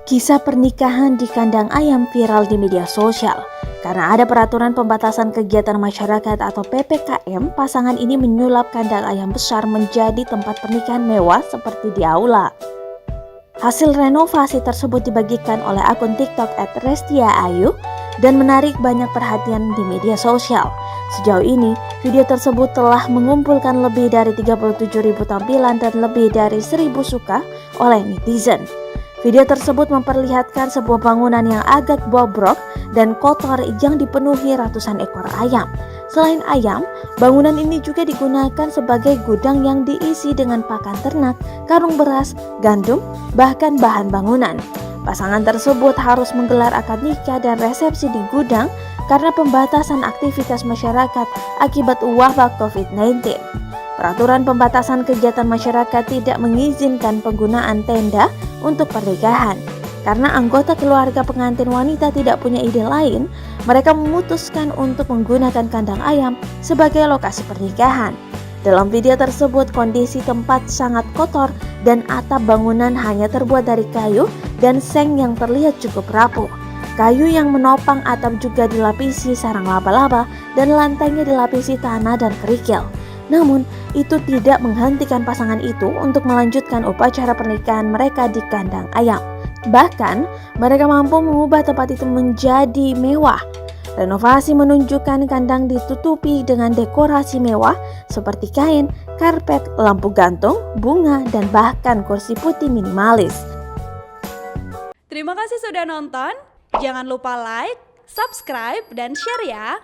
Kisah pernikahan di kandang ayam viral di media sosial. Karena ada peraturan pembatasan kegiatan masyarakat atau PPKM, pasangan ini menyulap kandang ayam besar menjadi tempat pernikahan mewah seperti di aula. Hasil renovasi tersebut dibagikan oleh akun TikTok @restiaayu dan menarik banyak perhatian di media sosial. Sejauh ini, video tersebut telah mengumpulkan lebih dari 37.000 tampilan dan lebih dari 1.000 suka oleh netizen. Video tersebut memperlihatkan sebuah bangunan yang agak bobrok dan kotor yang dipenuhi ratusan ekor ayam. Selain ayam, bangunan ini juga digunakan sebagai gudang yang diisi dengan pakan ternak, karung beras, gandum, bahkan bahan bangunan. Pasangan tersebut harus menggelar akad nikah dan resepsi di gudang karena pembatasan aktivitas masyarakat akibat wabah COVID-19. Peraturan pembatasan kegiatan masyarakat tidak mengizinkan penggunaan tenda untuk pernikahan. Karena anggota keluarga pengantin wanita tidak punya ide lain, mereka memutuskan untuk menggunakan kandang ayam sebagai lokasi pernikahan. Dalam video tersebut, kondisi tempat sangat kotor dan atap bangunan hanya terbuat dari kayu dan seng yang terlihat cukup rapuh. Kayu yang menopang atap juga dilapisi sarang laba-laba dan lantainya dilapisi tanah dan kerikil. Namun, itu tidak menghentikan pasangan itu untuk melanjutkan upacara pernikahan mereka di kandang ayam. Bahkan, mereka mampu mengubah tempat itu menjadi mewah. Renovasi menunjukkan kandang ditutupi dengan dekorasi mewah seperti kain, karpet, lampu gantung, bunga, dan bahkan kursi putih minimalis. Terima kasih sudah nonton. Jangan lupa like, subscribe, dan share ya.